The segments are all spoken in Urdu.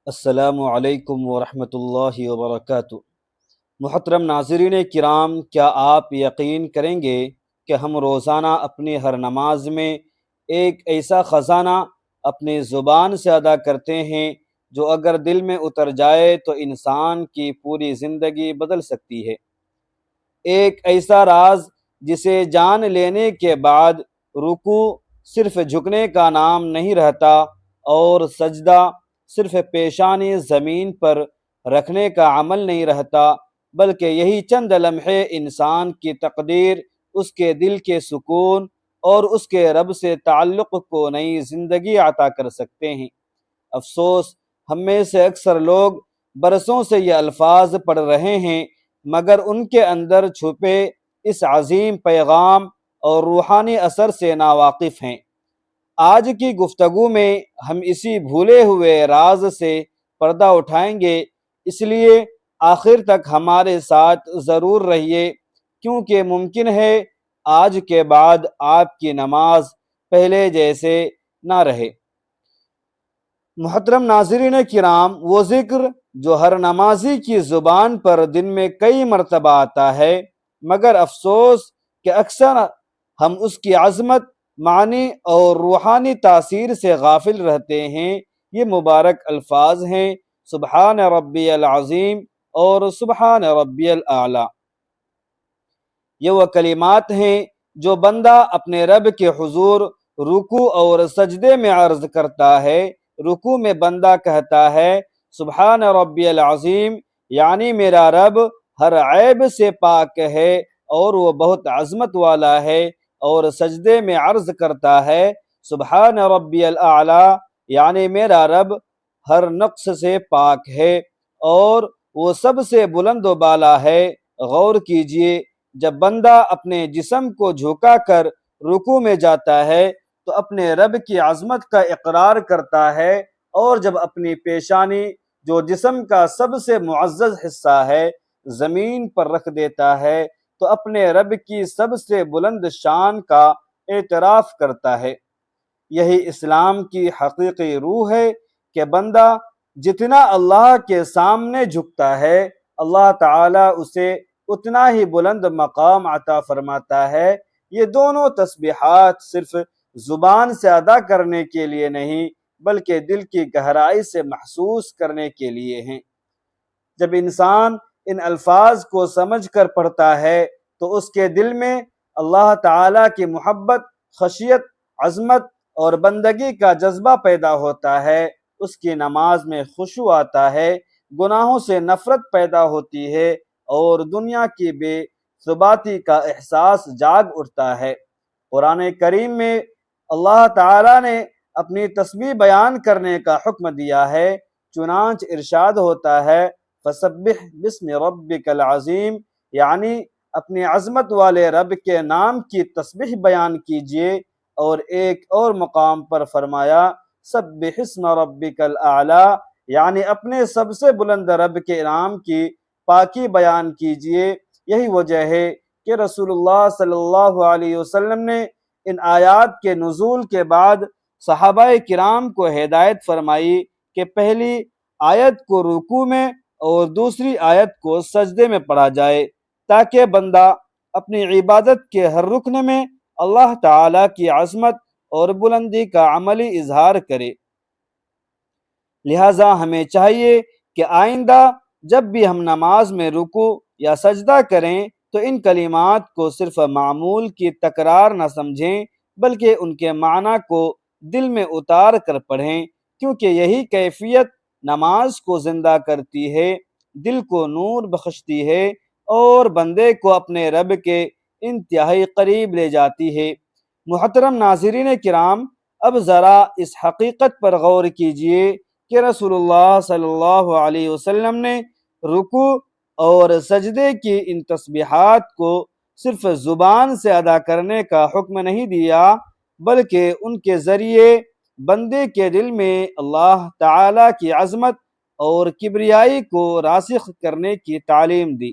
السلام علیکم ورحمۃ اللہ وبرکاتہ۔ محترم ناظرین کرام، کیا آپ یقین کریں گے کہ ہم روزانہ اپنی ہر نماز میں ایک ایسا خزانہ اپنی زبان سے ادا کرتے ہیں جو اگر دل میں اتر جائے تو انسان کی پوری زندگی بدل سکتی ہے۔ ایک ایسا راز جسے جان لینے کے بعد رکوع صرف جھکنے کا نام نہیں رہتا اور سجدہ صرف پیشانی زمین پر رکھنے کا عمل نہیں رہتا، بلکہ یہی چند لمحے انسان کی تقدیر، اس کے دل کے سکون اور اس کے رب سے تعلق کو نئی زندگی عطا کر سکتے ہیں۔ افسوس، ہم میں سے اکثر لوگ برسوں سے یہ الفاظ پڑھ رہے ہیں، مگر ان کے اندر چھپے اس عظیم پیغام اور روحانی اثر سے ناواقف ہیں۔ آج کی گفتگو میں ہم اسی بھولے ہوئے راز سے پردہ اٹھائیں گے، اس لیے آخر تک ہمارے ساتھ ضرور رہیے، کیونکہ ممکن ہے آج کے بعد آپ کی نماز پہلے جیسے نہ رہے۔ محترم ناظرین کرام، وہ ذکر جو ہر نمازی کی زبان پر دن میں کئی مرتبہ آتا ہے، مگر افسوس کہ اکثر ہم اس کی عظمت، معنی اور روحانی تاثیر سے غافل رہتے ہیں۔ یہ مبارک الفاظ ہیں: سبحان ربی العظیم اور سبحان ربی الاعلی۔ یہ وہ کلمات ہیں جو بندہ اپنے رب کے حضور رکوع اور سجدے میں عرض کرتا ہے۔ رکوع میں بندہ کہتا ہے سبحان ربی العظیم، یعنی میرا رب ہر عیب سے پاک ہے اور وہ بہت عظمت والا ہے، اور سجدے میں عرض کرتا ہے سبحان ربی الاعلی، یعنی میرا رب ہر نقص سے پاک ہے اور وہ سب سے بلند و بالا ہے۔ غور کیجئے، جب بندہ اپنے جسم کو جھکا کر رکوع میں جاتا ہے تو اپنے رب کی عظمت کا اقرار کرتا ہے، اور جب اپنی پیشانی، جو جسم کا سب سے معزز حصہ ہے، زمین پر رکھ دیتا ہے تو اپنے رب کی سب سے بلند شان کا اعتراف کرتا ہے۔ یہی اسلام کی حقیقی روح ہے کہ بندہ جتنا اللہ کے سامنے جھکتا ہے، اللہ تعالیٰ اسے اتنا ہی بلند مقام عطا فرماتا ہے۔ یہ دونوں تسبیحات صرف زبان سے ادا کرنے کے لیے نہیں، بلکہ دل کی گہرائی سے محسوس کرنے کے لیے ہیں۔ جب انسان ان الفاظ کو سمجھ کر پڑھتا ہے تو اس کے دل میں اللہ تعالیٰ کی محبت، خشیت، عظمت اور بندگی کا جذبہ پیدا ہوتا ہے۔ اس کی نماز میں خشوع آتا ہے، گناہوں سے نفرت پیدا ہوتی ہے اور دنیا کی بے ثباتی کا احساس جاگ اٹھتا ہے۔ قرآن کریم میں اللہ تعالیٰ نے اپنی تسبیح بیان کرنے کا حکم دیا ہے، چنانچہ ارشاد ہوتا ہے فسبح بسم ربک العظیم، یعنی اپنی عظمت والے رب کے نام کی تسبیح بیان کیجیے۔ اور ایک اور مقام پر فرمایا سبح اسم ربک الاعلی، یعنی اپنے سب سے بلند رب کے نام کی پاکی بیان کیجیے۔ یہی وجہ ہے کہ رسول اللہ صلی اللہ علیہ وسلم نے ان آیات کے نزول کے بعد صحابہ کرام کو ہدایت فرمائی کہ پہلی آیت کو رکوع میں اور دوسری آیت کو سجدے میں پڑھا جائے، تاکہ بندہ اپنی عبادت کے ہر رکن میں اللہ تعالیٰ کی عظمت اور بلندی کا عملی اظہار کرے۔ لہٰذا ہمیں چاہیے کہ آئندہ جب بھی ہم نماز میں رکوع یا سجدہ کریں تو ان کلمات کو صرف معمول کی تکرار نہ سمجھیں، بلکہ ان کے معنی کو دل میں اتار کر پڑھیں، کیونکہ یہی کیفیت نماز کو زندہ کرتی ہے، دل کو نور بخشتی ہے اور بندے کو اپنے رب کے انتہائی قریب لے جاتی ہے۔ محترم ناظرین کرام، اب ذرا اس حقیقت پر غور کیجئے کہ رسول اللہ صلی اللہ علیہ وسلم نے رکوع اور سجدے کی ان تسبیحات کو صرف زبان سے ادا کرنے کا حکم نہیں دیا، بلکہ ان کے ذریعے بندے کے دل میں اللہ تعالیٰ کی عظمت اور کبریائی کو راسخ کرنے کی تعلیم دی۔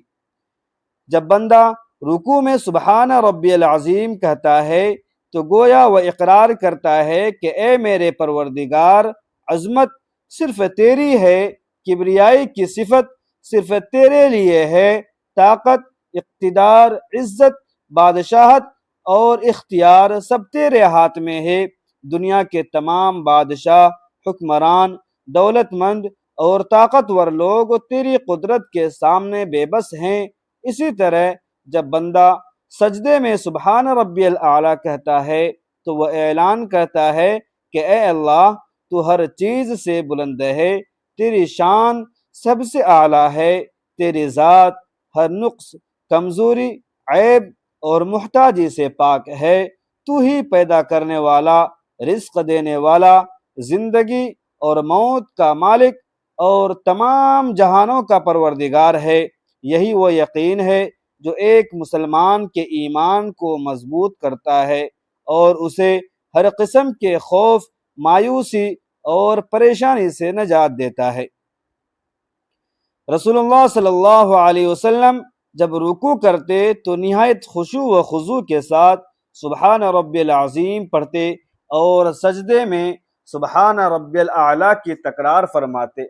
جب بندہ رکوع میں سبحان ربی العظیم کہتا ہے تو گویا وہ اقرار کرتا ہے کہ اے میرے پروردگار، عظمت صرف تیری ہے، کبریائی کی صفت صرف تیرے لیے ہے، طاقت، اقتدار، عزت، بادشاہت اور اختیار سب تیرے ہاتھ میں ہے۔ دنیا کے تمام بادشاہ، حکمران، دولت مند اور طاقتور لوگ تیری قدرت کے سامنے بے بس ہیں۔ اسی طرح جب بندہ سجدے میں سبحان ربی الاعلیٰ کہتا ہے تو وہ اعلان کرتا ہے کہ اے اللہ، تو ہر چیز سے بلند ہے، تیری شان سب سے اعلیٰ ہے، تیری ذات ہر نقص، کمزوری، عیب اور محتاجی سے پاک ہے۔ تو ہی پیدا کرنے والا، رزق دینے والا، زندگی اور موت کا مالک اور تمام جہانوں کا پروردگار ہے۔ یہی وہ یقین ہے جو ایک مسلمان کے ایمان کو مضبوط کرتا ہے اور اسے ہر قسم کے خوف، مایوسی اور پریشانی سے نجات دیتا ہے۔ رسول اللہ صلی اللہ علیہ وسلم جب رکوع کرتے تو نہایت خشوع و خضوع کے ساتھ سبحان ربی العظیم پڑھتے اور سجدے میں سبحان ربی الاعلیٰ کی تکرار فرماتے،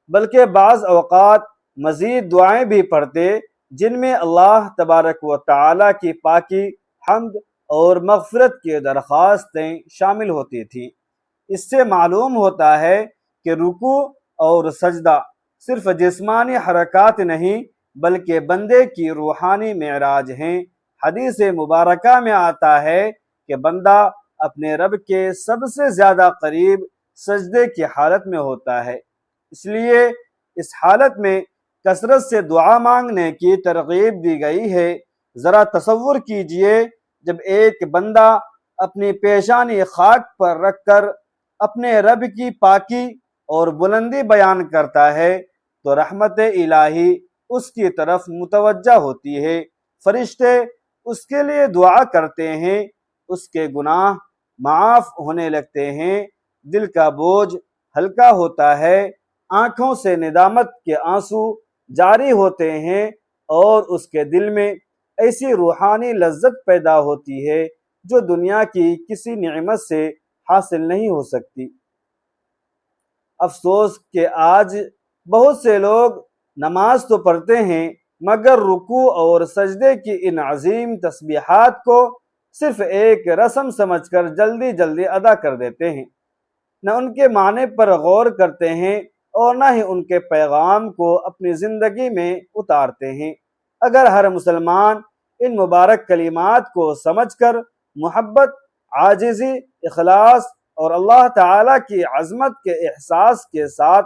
بلکہ بعض اوقات مزید دعائیں بھی پڑھتے جن میں اللہ تبارک و تعالیٰ کی پاکی، حمد اور مغفرت کی درخواستیں شامل ہوتی تھیں۔ اس سے معلوم ہوتا ہے کہ رکوع اور سجدہ صرف جسمانی حرکات نہیں بلکہ بندے کی روحانی معراج ہیں۔ حدیث مبارکہ میں آتا ہے کہ بندہ اپنے رب کے سب سے زیادہ قریب سجدے کی حالت میں ہوتا ہے، اس لیے اس حالت میں کثرت سے دعا مانگنے کی ترغیب دی گئی ہے۔ ذرا تصور کیجئے جب ایک بندہ اپنی پیشانی خاک پر رکھ کر اپنے رب کی پاکی اور بلندی بیان کرتا ہے تو رحمت الہی اس کی طرف متوجہ ہوتی ہے، فرشتے اس کے لیے دعا کرتے ہیں، اس کے گناہ معاف ہونے لگتے ہیں، دل کا بوجھ ہلکا ہوتا ہے، آنکھوں سے ندامت کے آنسو جاری ہوتے ہیں اور اس کے دل میں ایسی روحانی لذت پیدا ہوتی ہے جو دنیا کی کسی نعمت سے حاصل نہیں ہو سکتی۔ افسوس کہ آج بہت سے لوگ نماز تو پڑھتے ہیں مگر رکوع اور سجدے کی ان عظیم تسبیحات کو صرف ایک رسم سمجھ کر جلدی جلدی ادا کر دیتے ہیں، نہ ان کے معنی پر غور کرتے ہیں اور نہ ہی ان کے پیغام کو اپنی زندگی میں اتارتے ہیں۔ اگر ہر مسلمان ان مبارک کلمات کو سمجھ کر محبت، عاجزی، اخلاص اور اللہ تعالیٰ کی عظمت کے احساس کے ساتھ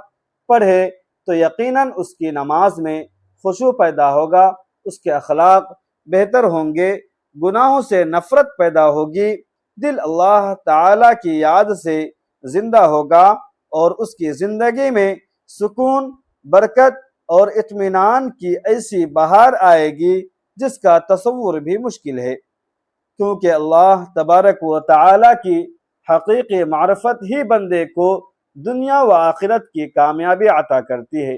پڑھے تو یقیناً اس کی نماز میں خشوع پیدا ہوگا، اس کے اخلاق بہتر ہوں گے، گناہوں سے نفرت پیدا ہوگی، دل اللہ تعالیٰ کی یاد سے زندہ ہوگا اور اس کی زندگی میں سکون، برکت اور اطمینان کی ایسی بہار آئے گی جس کا تصور بھی مشکل ہے، کیونکہ اللہ تبارک و تعالیٰ کی حقیقی معرفت ہی بندے کو دنیا و آخرت کی کامیابی عطا کرتی ہے۔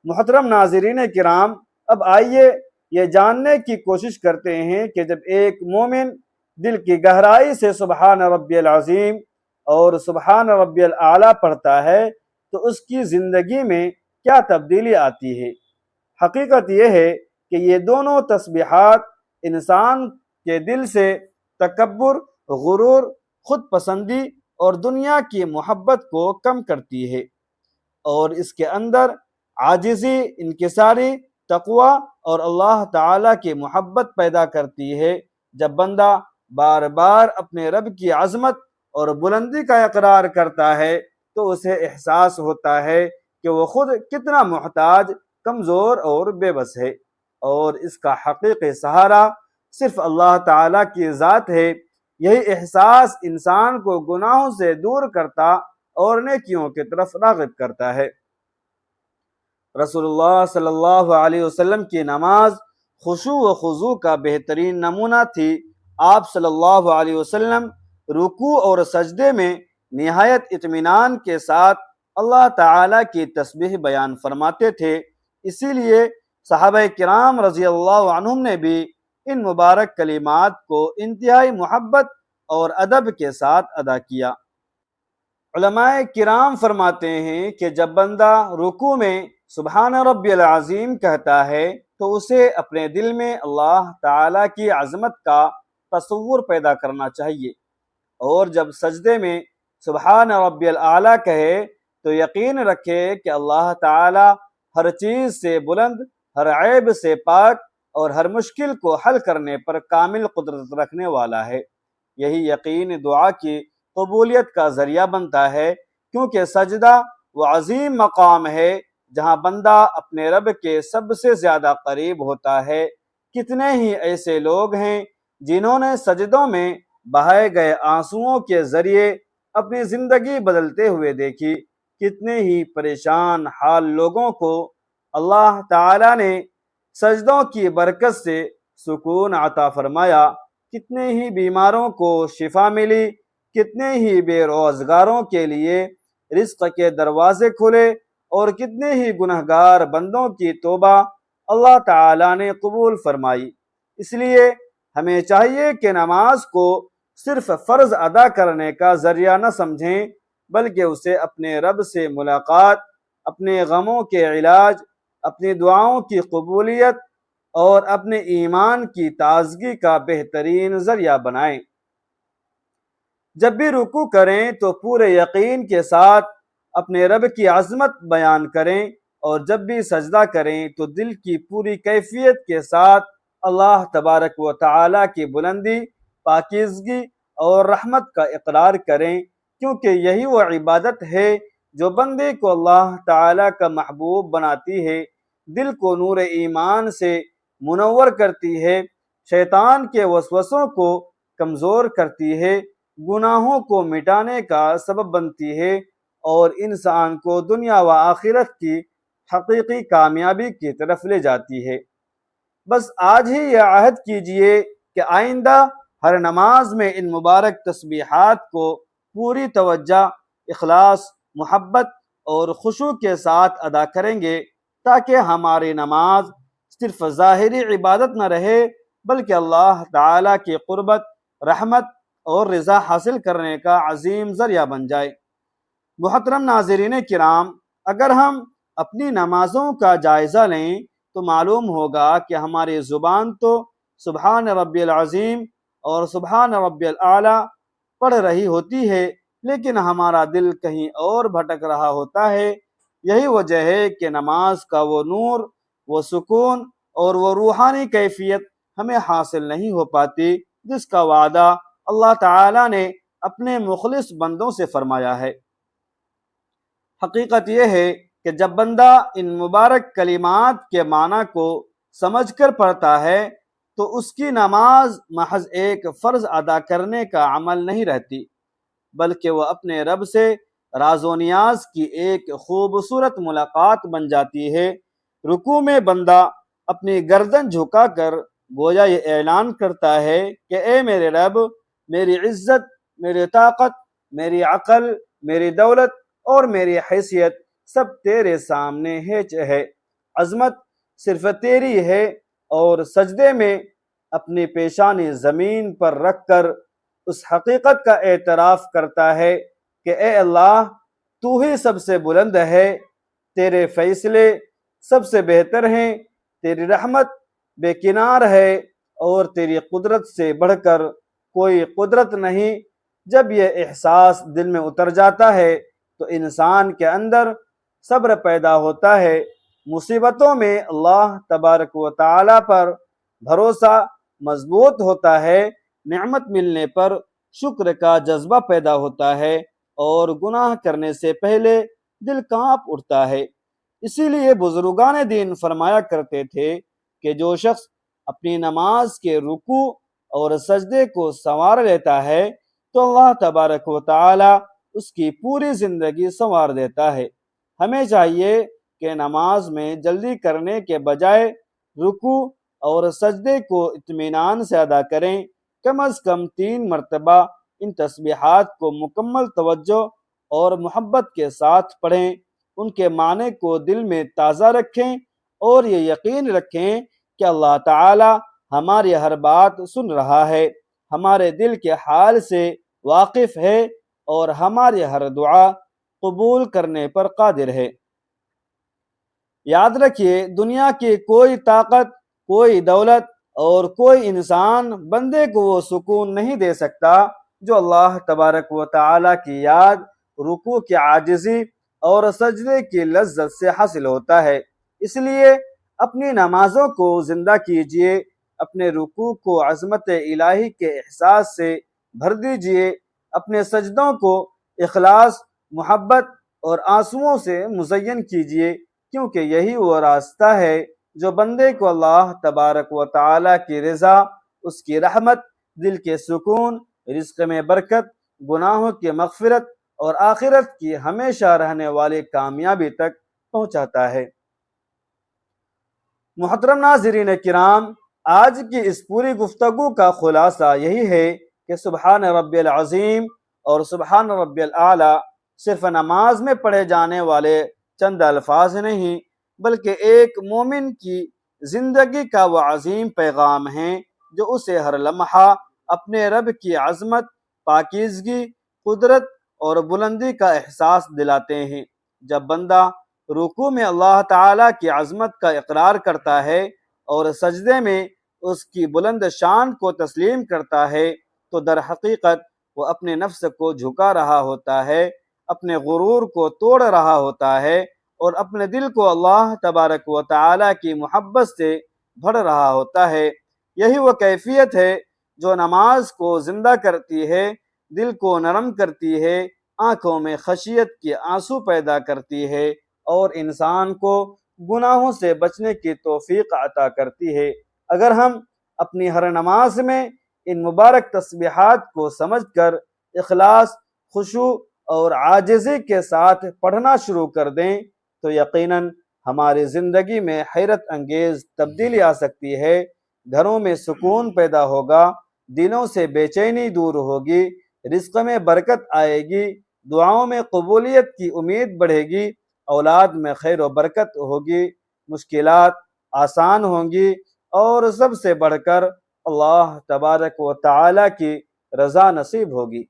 محترم ناظرین کرام، اب آئیے یہ جاننے کی کوشش کرتے ہیں کہ جب ایک مومن دل کی گہرائی سے سبحان ربی العظیم اور سبحان ربی الاعلیٰ پڑھتا ہے تو اس کی زندگی میں کیا تبدیلی آتی ہے۔ حقیقت یہ ہے کہ یہ دونوں تسبیحات انسان کے دل سے تکبر، غرور، خود پسندی اور دنیا کی محبت کو کم کرتی ہے اور اس کے اندر عاجزی، انکساری، تقوی اور اللہ تعالیٰ کی محبت پیدا کرتی ہے۔ جب بندہ بار بار اپنے رب کی عظمت اور بلندی کا اقرار کرتا ہے تو اسے احساس ہوتا ہے کہ وہ خود کتنا محتاج، کمزور اور بے بس ہے، اور اس کا حقیقی سہارا صرف اللہ تعالیٰ کی ذات ہے۔ یہی احساس انسان کو گناہوں سے دور کرتا اور نیکیوں کی طرف راغب کرتا ہے۔ رسول اللہ صلی اللہ علیہ وسلم کی نماز خشوع و خضوع کا بہترین نمونہ تھی۔ آپ صلی اللہ علیہ وسلم رکوع اور سجدے میں نہایت اطمینان کے ساتھ اللہ تعالیٰ کی تسبیح بیان فرماتے تھے، اسی لیے صحابہ کرام رضی اللہ عنہم نے بھی ان مبارک کلمات کو انتہائی محبت اور ادب کے ساتھ ادا کیا۔ علماء کرام فرماتے ہیں کہ جب بندہ رکوع میں سبحان ربی العظیم کہتا ہے تو اسے اپنے دل میں اللہ تعالیٰ کی عظمت کا تصور پیدا کرنا چاہیے، اور جب سجدے میں سبحان ربی الاعلیٰ کہے تو یقین رکھے کہ اللہ تعالیٰ ہر چیز سے بلند، ہر عیب سے پاک اور ہر مشکل کو حل کرنے پر کامل قدرت رکھنے والا ہے۔ یہی یقین دعا کی قبولیت کا ذریعہ بنتا ہے، کیونکہ سجدہ وہ عظیم مقام ہے جہاں بندہ اپنے رب کے سب سے زیادہ قریب ہوتا ہے۔ کتنے ہی ایسے لوگ ہیں جنہوں نے سجدوں میں بہائے گئے آنسوؤں کے ذریعے اپنی زندگی بدلتے ہوئے دیکھی۔ کتنے ہی پریشان حال لوگوں کو اللہ تعالیٰ نے سجدوں کی برکت سے سکون عطا فرمایا، کتنے ہی بیماروں کو شفا ملی، کتنے ہی بے روزگاروں کے لیے رزق کے دروازے کھلے، اور کتنے ہی گنہگار بندوں کی توبہ اللہ تعالیٰ نے قبول فرمائی۔ اس لیے ہمیں چاہیے کہ نماز کو صرف فرض ادا کرنے کا ذریعہ نہ سمجھیں، بلکہ اسے اپنے رب سے ملاقات، اپنے غموں کے علاج، اپنی دعاؤں کی قبولیت اور اپنے ایمان کی تازگی کا بہترین ذریعہ بنائیں۔ جب بھی رکوع کریں تو پورے یقین کے ساتھ اپنے رب کی عظمت بیان کریں، اور جب بھی سجدہ کریں تو دل کی پوری کیفیت کے ساتھ اللہ تبارک و تعالیٰ کی بلندی، پاکیزگی اور رحمت کا اقرار کریں، کیونکہ یہی وہ عبادت ہے جو بندے کو اللہ تعالیٰ کا محبوب بناتی ہے، دل کو نور ایمان سے منور کرتی ہے، شیطان کے وسوسوں کو کمزور کرتی ہے، گناہوں کو مٹانے کا سبب بنتی ہے، اور انسان کو دنیا و آخرت کی حقیقی کامیابی کی طرف لے جاتی ہے۔ بس آج ہی یہ عہد کیجئے کہ آئندہ ہر نماز میں ان مبارک تسبیحات کو پوری توجہ، اخلاص، محبت اور خشوع کے ساتھ ادا کریں گے، تاکہ ہماری نماز صرف ظاہری عبادت نہ رہے، بلکہ اللہ تعالیٰ کی قربت، رحمت اور رضا حاصل کرنے کا عظیم ذریعہ بن جائے۔ محترم ناظرین کرام، اگر ہم اپنی نمازوں کا جائزہ لیں تو معلوم ہوگا کہ ہماری زبان تو سبحان ربی العظیم اور سبحان ربی الاعلیٰ پڑھ رہی ہوتی ہے، لیکن ہمارا دل کہیں اور بھٹک رہا ہوتا ہے۔ یہی وجہ ہے کہ نماز کا وہ نور، وہ سکون اور وہ روحانی کیفیت ہمیں حاصل نہیں ہو پاتی جس کا وعدہ اللہ تعالیٰ نے اپنے مخلص بندوں سے فرمایا ہے۔ حقیقت یہ ہے کہ جب بندہ ان مبارک کلمات کے معنی کو سمجھ کر پڑھتا ہے تو اس کی نماز محض ایک فرض ادا کرنے کا عمل نہیں رہتی، بلکہ وہ اپنے رب سے راز و نیاز کی ایک خوبصورت ملاقات بن جاتی ہے۔ رکوع میں بندہ اپنی گردن جھکا کر گویا یہ اعلان کرتا ہے کہ اے میرے رب، میری عزت، میری طاقت، میری عقل، میری دولت اور میری حیثیت سب تیرے سامنے ہے، عظمت صرف تیری ہے، اور سجدے میں اپنی پیشانی زمین پر رکھ کر اس حقیقت کا اعتراف کرتا ہے کہ اے اللہ، تو ہی سب سے بلند ہے، تیرے فیصلے سب سے بہتر ہیں، تیری رحمت بے کنار ہے، اور تیری قدرت سے بڑھ کر کوئی قدرت نہیں۔ جب یہ احساس دل میں اتر جاتا ہے تو انسان کے اندر صبر پیدا ہوتا ہے، مصیبتوں میں اللہ تبارک و تعالیٰ پر بھروسہ مضبوط ہوتا ہے، نعمت ملنے پر شکر کا جذبہ پیدا ہوتا ہے، اور گناہ کرنے سے پہلے دل کانپ اٹھتا ہے۔ اسی لیے بزرگان دین فرمایا کرتے تھے کہ جو شخص اپنی نماز کے رکوع اور سجدے کو سنوار لیتا ہے تو اللہ تبارک و تعالی اس کی پوری زندگی سنوار دیتا ہے۔ ہمیں چاہیے کہ نماز میں جلدی کرنے کے بجائے رکوع اور سجدے کو اطمینان سے ادا کریں، کم از کم 3 مرتبہ ان تسبیحات کو مکمل توجہ اور محبت کے ساتھ پڑھیں، ان کے معنی کو دل میں تازہ رکھیں اور یہ یقین رکھیں کہ اللہ تعالی ہماری ہر بات سن رہا ہے، ہمارے دل کے حال سے واقف ہے، اور ہماری ہر دعا قبول کرنے پر قادر ہے۔ یاد رکھیے، دنیا کی کوئی طاقت، کوئی دولت اور کوئی انسان بندے کو وہ سکون نہیں دے سکتا جو اللہ تبارک و تعالیٰ کی یاد، رکوع کی عاجزی اور سجدے کی لذت سے حاصل ہوتا ہے۔ اس لیے اپنی نمازوں کو زندہ کیجیے، اپنے رکوع کو عظمت الہی کے احساس سے بھر دیجیے، اپنے سجدوں کو اخلاص، محبت اور آنسوؤں سے مزین کیجیے، کیونکہ یہی وہ راستہ ہے جو بندے کو اللہ تبارک و تعالیٰ کی رضا، اس کی رحمت، دل کے سکون، رزق میں برکت، گناہوں کی مغفرت اور آخرت کی ہمیشہ رہنے والی کامیابی تک پہنچاتا ہے۔ محترم ناظرین کرام، آج کی اس پوری گفتگو کا خلاصہ یہی ہے کہ سبحان ربی العظیم اور سبحان ربی الاعلیٰ صرف نماز میں پڑھے جانے والے چند الفاظ نہیں، بلکہ ایک مومن کی زندگی کا وہ عظیم پیغام ہیں جو اسے ہر لمحہ اپنے رب کی عظمت، پاکیزگی، قدرت اور بلندی کا احساس دلاتے ہیں۔ جب بندہ رکوع میں اللہ تعالیٰ کی عظمت کا اقرار کرتا ہے اور سجدے میں اس کی بلند شان کو تسلیم کرتا ہے تو در حقیقت وہ اپنے نفس کو جھکا رہا ہوتا ہے، اپنے غرور کو توڑ رہا ہوتا ہے اور اپنے دل کو اللہ تبارک و تعالیٰ کی محبت سے بھر رہا ہوتا ہے۔ یہی وہ کیفیت ہے جو نماز کو زندہ کرتی ہے، دل کو نرم کرتی ہے، آنکھوں میں خشیت کے آنسو پیدا کرتی ہے اور انسان کو گناہوں سے بچنے کی توفیق عطا کرتی ہے۔ اگر ہم اپنی ہر نماز میں ان مبارک تسبیحات کو سمجھ کر اخلاص، خشوع اور عاجزی کے ساتھ پڑھنا شروع کر دیں تو یقیناً ہماری زندگی میں حیرت انگیز تبدیلی آ سکتی ہے۔ گھروں میں سکون پیدا ہوگا، دلوں سے بے چینی دور ہوگی، رزق میں برکت آئے گی، دعاؤں میں قبولیت کی امید بڑھے گی، اولاد میں خیر و برکت ہوگی، مشکلات آسان ہوں گی اور سب سے بڑھ کر اللہ تبارک و تعالیٰ کی رضا نصیب ہوگی۔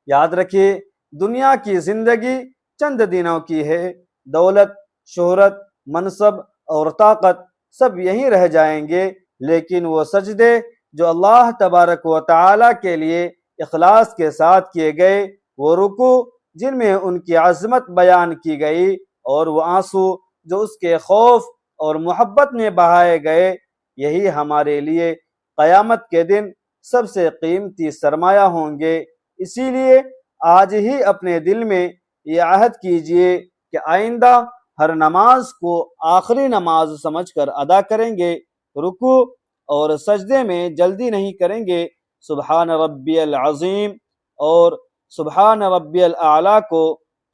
یاد رکھیے، دنیا کی زندگی چند دنوں کی ہے، دولت، شہرت، منصب اور طاقت سب یہیں رہ جائیں گے، لیکن وہ سجدے جو اللہ تبارک و تعالیٰ کے لیے اخلاص کے ساتھ کیے گئے، وہ رکوع جن میں ان کی عظمت بیان کی گئی، اور وہ آنسو جو اس کے خوف اور محبت میں بہائے گئے، یہی ہمارے لیے قیامت کے دن سب سے قیمتی سرمایہ ہوں گے۔ اسی لیے آج ہی اپنے دل میں یہ عہد کیجئے کہ آئندہ ہر نماز کو آخری نماز سمجھ کر ادا کریں گے، رکوع اور سجدے میں جلدی نہیں کریں گے، سبحان ربی العظیم اور سبحان ربی الاعلیٰ کو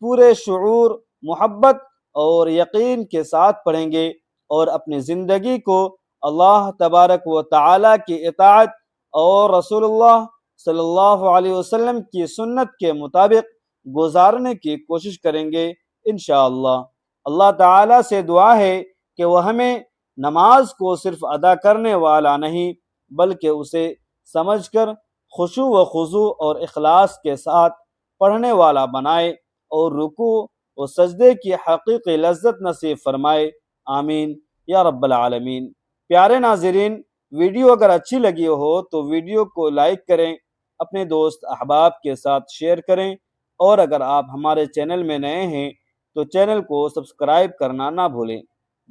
پورے شعور، محبت اور یقین کے ساتھ پڑھیں گے اور اپنی زندگی کو اللہ تبارک و تعالیٰ کی اطاعت اور رسول اللہ صلی اللہ علیہ وسلم کی سنت کے مطابق گزارنے کی کوشش کریں گے انشاءاللہ۔ اللہ تعالیٰ سے دعا ہے کہ وہ ہمیں نماز کو صرف ادا کرنے والا نہیں بلکہ اسے سمجھ کر خشوع و خضوع اور اخلاص کے ساتھ پڑھنے والا بنائے اور رکوع و سجدے کی حقیقی لذت نصیب فرمائے، آمین یا رب العالمین۔ پیارے ناظرین، ویڈیو اگر اچھی لگی ہو تو ویڈیو کو لائک کریں، اپنے دوست احباب کے ساتھ شیئر کریں، اور اگر آپ ہمارے چینل میں نئے ہیں تو چینل کو سبسکرائب کرنا نہ بھولیں۔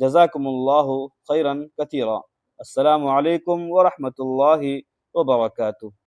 جزاکم اللہ خیرا کثیرا۔ السلام علیکم ورحمۃ اللہ وبرکاتہ۔